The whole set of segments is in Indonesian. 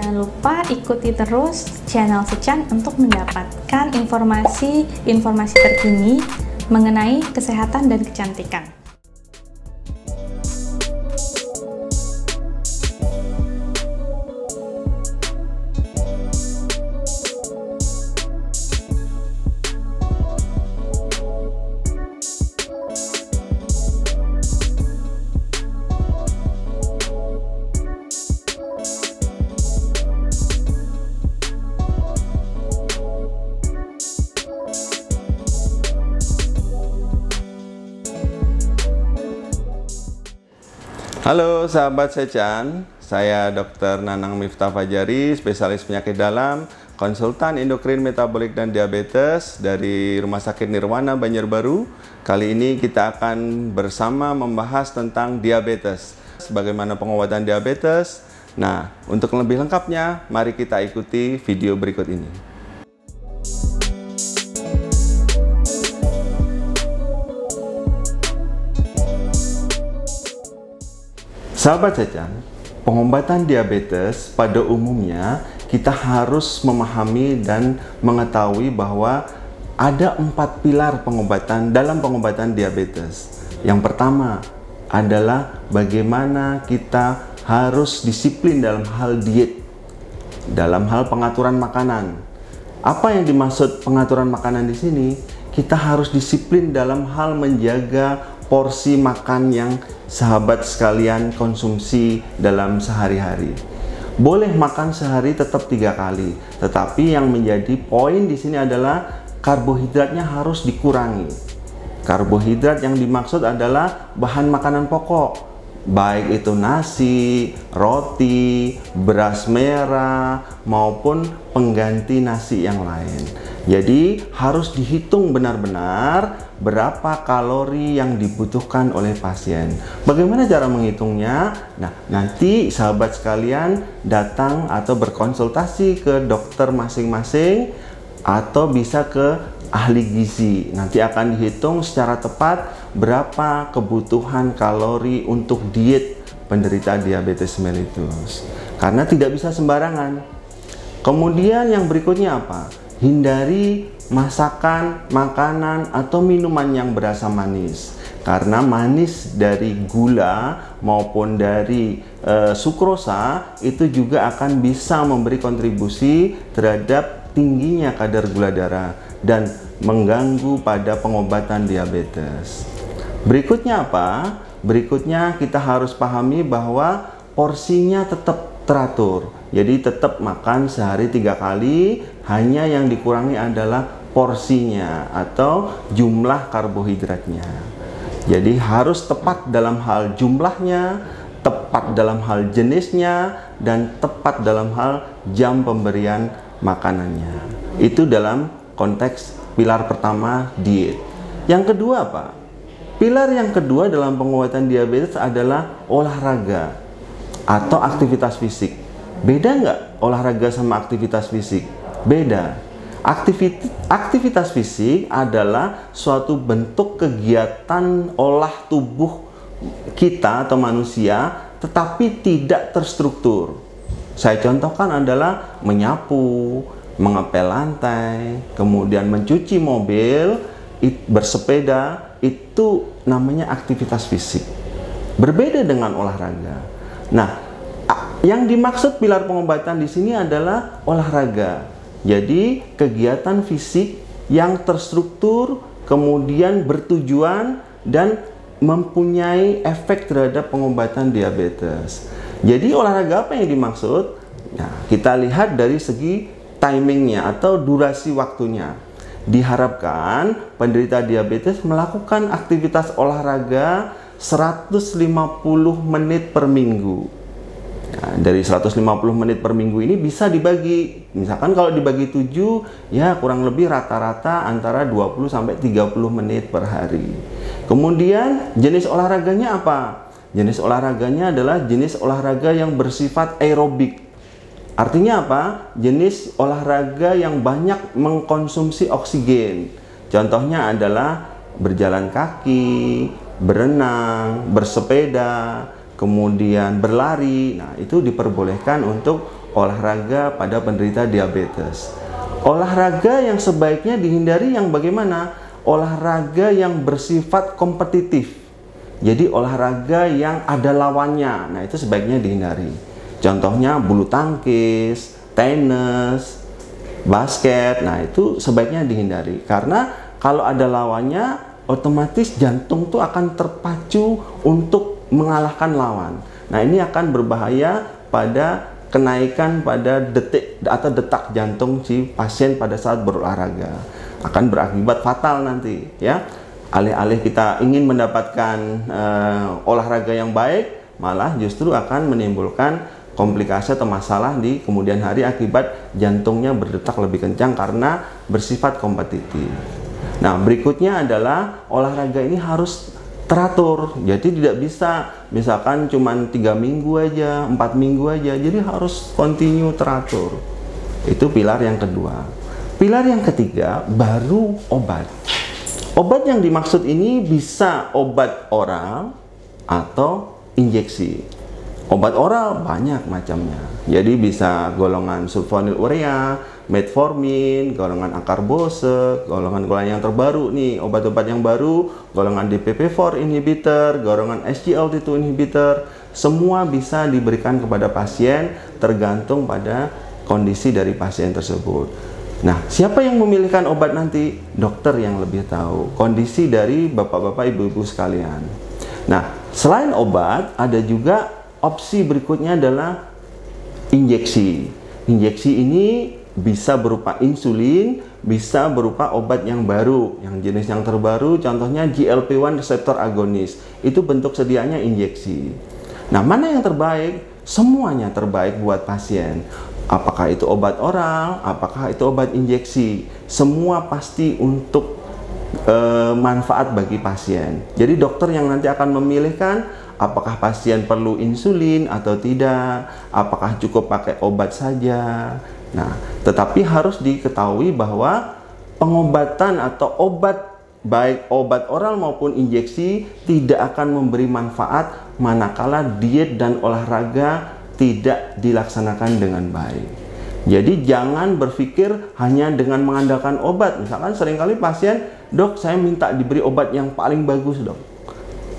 Jangan lupa ikuti terus channel Sechan untuk mendapatkan informasi terkini mengenai kesehatan dan kecantikan. Halo sahabat Sechan, saya Dr. Nanang Miftah Fajari, spesialis penyakit dalam, konsultan endokrin, metabolik, dan diabetes dari Rumah Sakit Nirwana Banjarbaru. Kali ini kita akan bersama membahas tentang diabetes, bagaimana pengobatan diabetes. Nah, untuk lebih lengkapnya, mari kita ikuti video berikut ini. Sahabat Sechan, pengobatan diabetes pada umumnya kita harus memahami dan mengetahui bahwa ada 4 pilar pengobatan dalam pengobatan diabetes. Yang pertama adalah bagaimana kita harus disiplin dalam hal diet, dalam hal pengaturan makanan. Apa yang dimaksud pengaturan makanan di sini? Kita harus disiplin dalam hal menjaga porsi makan yang sahabat sekalian konsumsi dalam sehari-hari. Boleh makan sehari tetap 3 kali, tetapi yang menjadi poin di sini adalah karbohidratnya harus dikurangi. Karbohidrat yang dimaksud adalah bahan makanan pokok, baik itu nasi, roti, beras merah, maupun pengganti nasi yang lain. Jadi harus dihitung benar-benar berapa kalori yang dibutuhkan oleh pasien. Bagaimana cara menghitungnya? Nah, nanti sahabat sekalian datang atau berkonsultasi ke dokter masing-masing atau bisa ke ahli gizi. Nanti akan dihitung secara tepat berapa kebutuhan kalori untuk diet penderita diabetes mellitus. Karena tidak bisa sembarangan. Kemudian yang berikutnya apa? Hindari masakan, makanan, atau minuman yang berasa manis. Karena manis dari gula maupun dari sukrosa itu juga akan bisa memberi kontribusi terhadap tingginya kadar gula darah dan mengganggu pada pengobatan diabetes. Berikutnya apa? Berikutnya kita harus pahami bahwa porsinya tetap teratur. Jadi tetap makan sehari 3 kali, hanya yang dikurangi adalah porsinya atau jumlah karbohidratnya. Jadi harus tepat dalam hal jumlahnya, tepat dalam hal jenisnya, dan tepat dalam hal jam pemberian makanannya. Itu dalam konteks pilar pertama, diet. Yang kedua apa? Pilar yang kedua dalam pengobatan diabetes adalah olahraga atau aktivitas fisik. Beda nggak olahraga sama aktivitas fisik? Beda. Aktivitas fisik adalah suatu bentuk kegiatan olah tubuh kita atau manusia, tetapi tidak terstruktur. Saya contohkan adalah menyapu, mengepel lantai, kemudian mencuci mobil, bersepeda, itu namanya aktivitas fisik. Berbeda dengan olahraga. Nah, yang dimaksud pilar pengobatan di sini adalah olahraga. Jadi kegiatan fisik yang terstruktur, kemudian bertujuan dan mempunyai efek terhadap pengobatan diabetes. Jadi olahraga apa yang dimaksud? Nah, kita lihat dari segi timingnya atau durasi waktunya. Diharapkan penderita diabetes melakukan aktivitas olahraga 150 menit per minggu. Nah, dari 150 menit per minggu ini bisa dibagi. Misalkan kalau dibagi 7, ya kurang lebih rata-rata antara 20 sampai 30 menit per hari. Kemudian jenis olahraganya apa? Jenis olahraganya adalah jenis olahraga yang bersifat aerobik. Artinya apa? Jenis olahraga yang banyak mengkonsumsi oksigen. Contohnya adalah berjalan kaki, berenang, bersepeda, kemudian berlari. Nah, itu diperbolehkan untuk olahraga pada penderita diabetes. Olahraga yang sebaiknya dihindari yang bagaimana? Olahraga yang bersifat kompetitif. Jadi olahraga yang ada lawannya. Nah, itu sebaiknya dihindari. Contohnya bulu tangkis, tenis, basket. Nah, itu sebaiknya dihindari. Karena kalau ada lawannya, otomatis jantung tuh akan terpacu untuk mengalahkan lawan. Nah, ini akan berbahaya pada kenaikan pada detik atau detak jantung si pasien pada saat berolahraga, akan berakibat fatal nanti ya. Alih-alih kita ingin mendapatkan olahraga yang baik, malah justru akan menimbulkan komplikasi atau masalah di kemudian hari akibat jantungnya berdetak lebih kencang karena bersifat kompetitif. Nah, berikutnya adalah olahraga ini harus teratur, jadi tidak bisa misalkan cuman 3 minggu aja, 4 minggu aja, jadi harus continue teratur. Itu pilar yang kedua. Pilar yang ketiga baru obat. Obat yang dimaksud ini bisa obat oral atau injeksi. Obat oral banyak macamnya, jadi bisa golongan sulfonylurea, metformin, golongan akarbose, golongan yang terbaru nih, obat-obat yang baru, golongan DPP-4 inhibitor, golongan SGLT2 inhibitor, semua bisa diberikan kepada pasien tergantung pada kondisi dari pasien tersebut. Nah, siapa yang memilihkan obat nanti? Dokter yang lebih tahu kondisi dari bapak-bapak, ibu-ibu sekalian. Nah, selain obat, ada juga opsi berikutnya adalah injeksi. Injeksi ini bisa berupa insulin, bisa berupa obat yang baru, yang jenis yang terbaru, contohnya GLP-1 receptor agonis. Itu bentuk sedianya injeksi. Nah, mana yang terbaik? Semuanya terbaik buat pasien. Apakah itu obat oral, apakah itu obat injeksi, semua pasti untuk manfaat bagi pasien. Jadi dokter yang nanti akan memilihkan apakah pasien perlu insulin atau tidak, apakah cukup pakai obat saja. Nah, tetapi harus diketahui bahwa pengobatan atau obat, baik obat oral maupun injeksi, tidak akan memberi manfaat manakala diet dan olahraga tidak dilaksanakan dengan baik. Jadi jangan berpikir hanya dengan mengandalkan obat. Misalkan seringkali pasien, dok saya minta diberi obat yang paling bagus dok,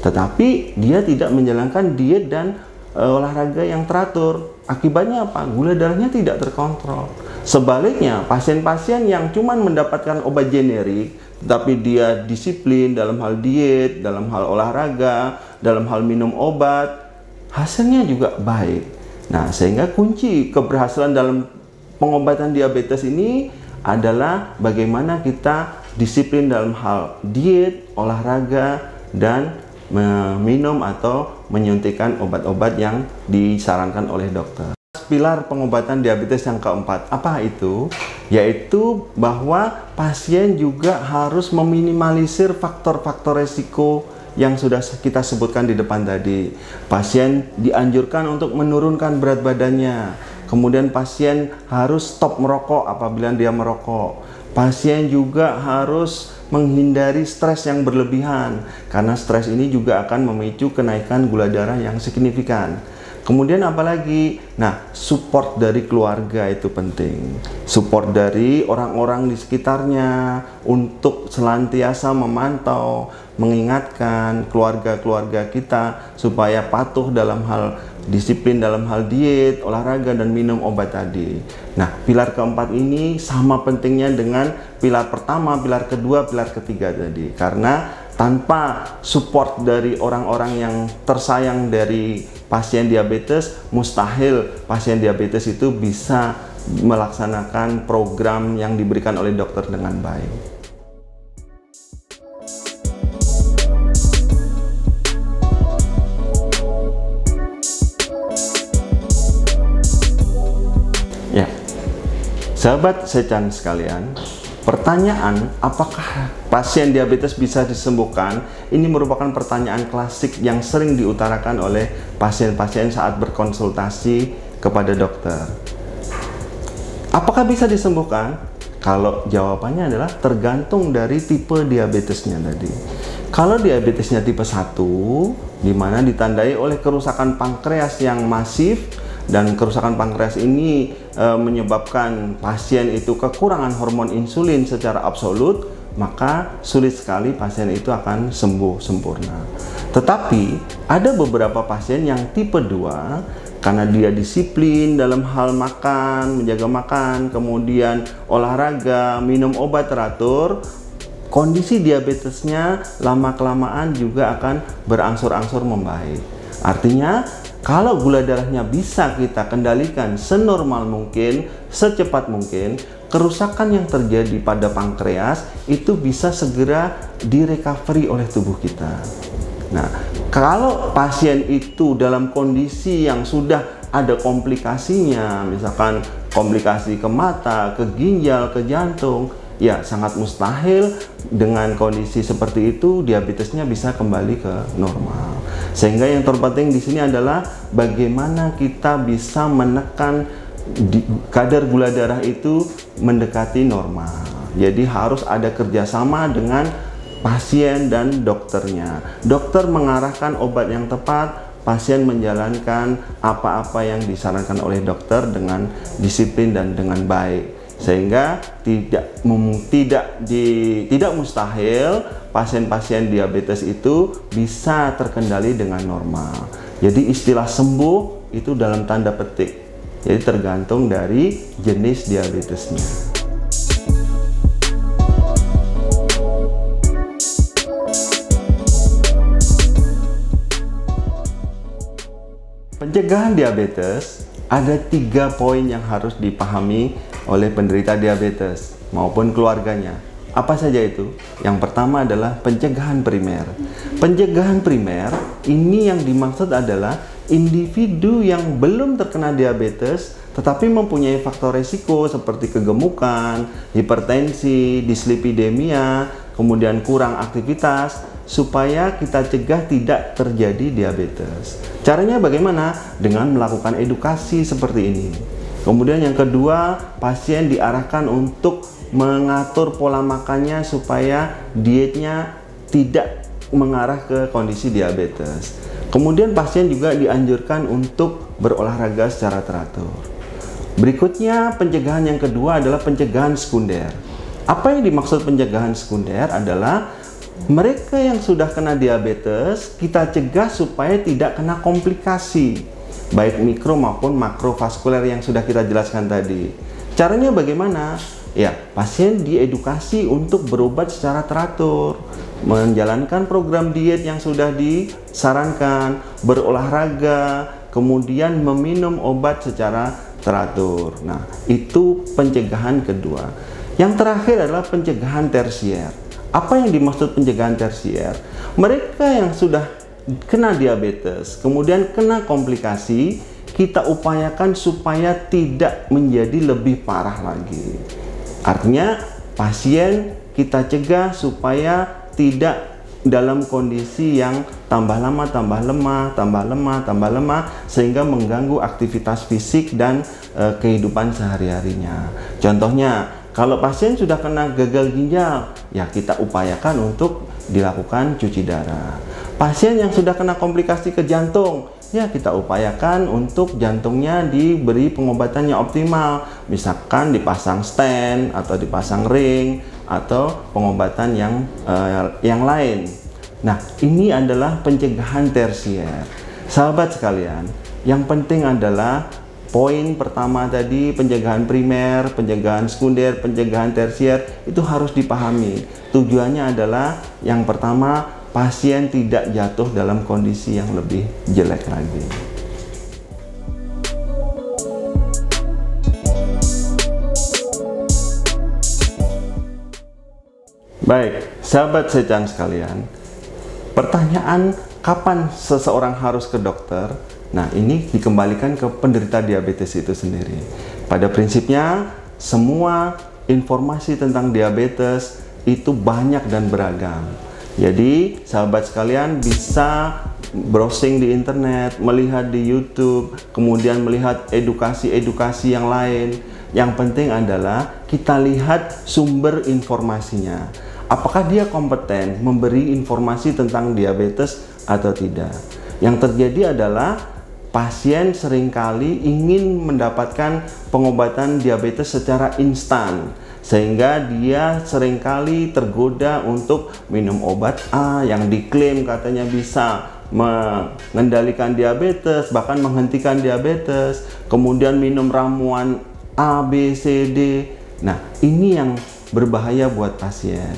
tetapi dia tidak menjalankan diet dan olahraga yang teratur. Akibatnya apa? Gula darahnya tidak terkontrol. Sebaliknya, pasien-pasien yang cuma mendapatkan obat generik, tetapi dia disiplin dalam hal diet, dalam hal olahraga, dalam hal minum obat, hasilnya juga baik. Nah, sehingga kunci keberhasilan dalam pengobatan diabetes ini adalah bagaimana kita disiplin dalam hal diet, olahraga, dan meminum atau menyuntikkan obat-obat yang disarankan oleh dokter. Pilar pengobatan diabetes yang keempat, apa itu? Yaitu bahwa pasien juga harus meminimalisir faktor-faktor resiko yang sudah kita sebutkan di depan tadi. Pasien dianjurkan untuk menurunkan berat badannya. Kemudian pasien harus stop merokok apabila dia merokok. Pasien juga harus menghindari stres yang berlebihan, karena stres ini juga akan memicu kenaikan gula darah yang signifikan. Kemudian apalagi? Nah, support dari keluarga itu penting. Support dari orang-orang di sekitarnya untuk senantiasa memantau, mengingatkan keluarga-keluarga kita supaya patuh dalam hal disiplin dalam hal diet, olahraga, dan minum obat tadi. Nah, pilar keempat ini sama pentingnya dengan pilar pertama, pilar kedua, pilar ketiga tadi. Karena tanpa support dari orang-orang yang tersayang dari pasien diabetes, mustahil pasien diabetes itu bisa melaksanakan program yang diberikan oleh dokter dengan baik. Ya, sahabat Sechan sekalian, pertanyaan apakah pasien diabetes bisa disembuhkan, ini merupakan pertanyaan klasik yang sering diutarakan oleh pasien-pasien saat berkonsultasi kepada dokter. Apakah bisa disembuhkan? Kalau jawabannya adalah tergantung dari tipe diabetesnya tadi. Kalau diabetesnya tipe 1, di mana ditandai oleh kerusakan pankreas yang masif, dan kerusakan pankreas ini menyebabkan pasien itu kekurangan hormon insulin secara absolut, maka sulit sekali pasien itu akan sembuh sempurna. Tetapi ada beberapa pasien yang tipe 2, karena dia disiplin dalam hal makan, menjaga makan, kemudian olahraga, minum obat teratur, kondisi diabetesnya lama-kelamaan juga akan berangsur-angsur membaik. Artinya, kalau gula darahnya bisa kita kendalikan senormal mungkin, secepat mungkin, kerusakan yang terjadi pada pankreas itu bisa segera direcovery oleh tubuh kita. Nah, kalau pasien itu dalam kondisi yang sudah ada komplikasinya, misalkan komplikasi ke mata, ke ginjal, ke jantung, ya sangat mustahil dengan kondisi seperti itu diabetesnya bisa kembali ke normal. Sehingga yang terpenting di sini adalah bagaimana kita bisa menekan kadar gula darah itu mendekati normal. Jadi harus ada kerjasama dengan pasien dan dokternya. Dokter mengarahkan obat yang tepat, pasien menjalankan apa-apa yang disarankan oleh dokter dengan disiplin dan dengan baik. Sehingga tidak mustahil pasien-pasien diabetes itu bisa terkendali dengan normal. Jadi istilah sembuh itu dalam tanda petik. Jadi tergantung dari jenis diabetesnya. Pencegahan diabetes ada 3 poin yang harus dipahami oleh penderita diabetes maupun keluarganya. Apa saja itu? Yang pertama adalah pencegahan primer. Pencegahan primer ini yang dimaksud adalah individu yang belum terkena diabetes tetapi mempunyai faktor resiko seperti kegemukan, hipertensi, dislipidemia, kemudian kurang aktivitas, supaya kita cegah tidak terjadi diabetes. Caranya bagaimana? Dengan melakukan edukasi seperti ini. Kemudian yang kedua, pasien diarahkan untuk mengatur pola makannya supaya dietnya tidak mengarah ke kondisi diabetes. Kemudian pasien juga dianjurkan untuk berolahraga secara teratur. Berikutnya, pencegahan yang kedua adalah pencegahan sekunder. Apa yang dimaksud pencegahan sekunder adalah mereka yang sudah kena diabetes, kita cegah supaya tidak kena komplikasi, baik mikro maupun makrovaskuler yang sudah kita jelaskan tadi. Caranya bagaimana? Ya, pasien diedukasi untuk berobat secara teratur, menjalankan program diet yang sudah disarankan, berolahraga, kemudian meminum obat secara teratur. Nah, itu pencegahan kedua. Yang terakhir adalah pencegahan tersier. Apa yang dimaksud pencegahan tersier? Mereka yang sudah kena diabetes, kemudian kena komplikasi, kita upayakan supaya tidak menjadi lebih parah lagi. Artinya, pasien kita cegah supaya tidak dalam kondisi yang tambah lama, tambah lemah, tambah lemah, tambah lemah, sehingga mengganggu aktivitas fisik dan kehidupan sehari-harinya. Contohnya, kalau pasien sudah kena gagal ginjal, ya kita upayakan untuk dilakukan cuci darah. Pasien yang sudah kena komplikasi ke jantung, ya kita upayakan untuk jantungnya diberi pengobatan yang optimal, misalkan dipasang stent atau dipasang ring atau pengobatan yang lain. Nah, ini adalah pencegahan tersier. Sahabat sekalian, yang penting adalah poin pertama tadi, pencegahan primer, pencegahan sekunder, pencegahan tersier, itu harus dipahami. Tujuannya adalah yang pertama, pasien tidak jatuh dalam kondisi yang lebih jelek lagi. Baik, sahabat Sechan sekalian, pertanyaan kapan seseorang harus ke dokter? Nah, ini dikembalikan ke penderita diabetes itu sendiri. Pada prinsipnya, semua informasi tentang diabetes itu banyak dan beragam. Jadi, sahabat sekalian bisa browsing di internet, melihat di YouTube, kemudian melihat edukasi-edukasi yang lain. Yang penting adalah kita lihat sumber informasinya. apakah dia kompeten memberi informasi tentang diabetes atau tidak. Yang terjadi adalah pasien seringkali ingin mendapatkan pengobatan diabetes secara instan, sehingga dia seringkali tergoda untuk minum obat A yang diklaim katanya bisa mengendalikan diabetes, bahkan menghentikan diabetes, kemudian minum ramuan A, B, C, D. Nah, ini yang berbahaya buat pasien.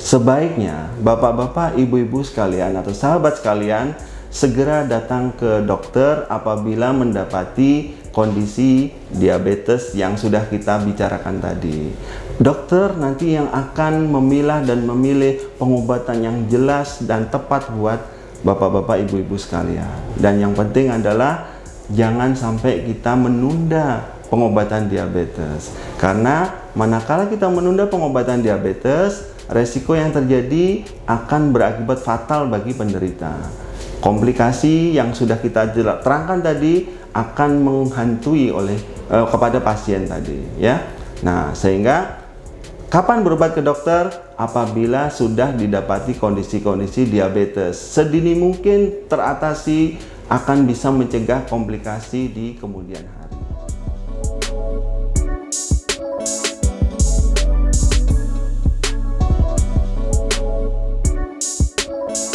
Sebaiknya bapak-bapak, ibu-ibu sekalian atau sahabat sekalian segera datang ke dokter apabila mendapati kondisi diabetes yang sudah kita bicarakan tadi. Dokter nanti yang akan memilah dan memilih pengobatan yang jelas dan tepat buat bapak-bapak, ibu-ibu sekalian. Dan yang penting adalah jangan sampai kita menunda pengobatan diabetes, karena manakala kita menunda pengobatan diabetes, resiko yang terjadi akan berakibat fatal bagi penderita. Komplikasi yang sudah kita terangkan tadi akan menghantui kepada pasien tadi, ya. Nah, sehingga kapan berobat ke dokter? Apabila sudah didapati kondisi-kondisi diabetes, sedini mungkin teratasi akan bisa mencegah komplikasi di kemudian hari.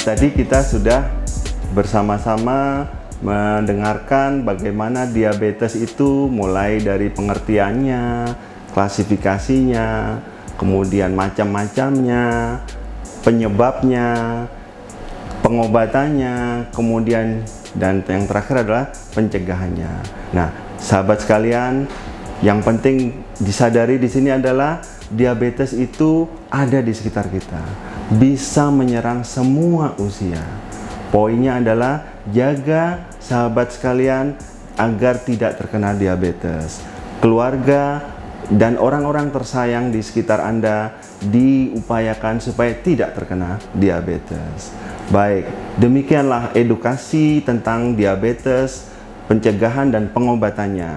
Tadi kita sudah bersama-sama mendengarkan bagaimana diabetes itu mulai dari pengertiannya, klasifikasinya, kemudian macam-macamnya, penyebabnya, pengobatannya, kemudian dan yang terakhir adalah pencegahannya. Nah, sahabat sekalian, yang penting disadari di sini adalah diabetes itu ada di sekitar kita, bisa menyerang semua usia. Poinnya adalah jaga sahabat sekalian agar tidak terkena diabetes. Keluarga dan orang-orang tersayang di sekitar Anda diupayakan supaya tidak terkena diabetes. Baik, demikianlah edukasi tentang diabetes, pencegahan dan pengobatannya.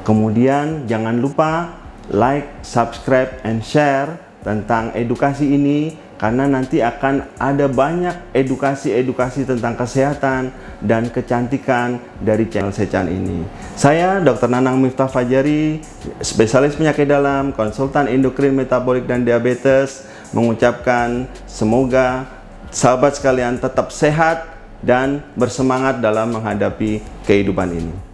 Kemudian jangan lupa like, subscribe, and share tentang edukasi ini, karena nanti akan ada banyak edukasi-edukasi tentang kesehatan dan kecantikan dari channel Sechan ini. Saya Dr. Nanang Miftah Fajari, spesialis penyakit dalam, konsultan endokrin, metabolik, dan diabetes, mengucapkan semoga sahabat sekalian tetap sehat dan bersemangat dalam menghadapi kehidupan ini.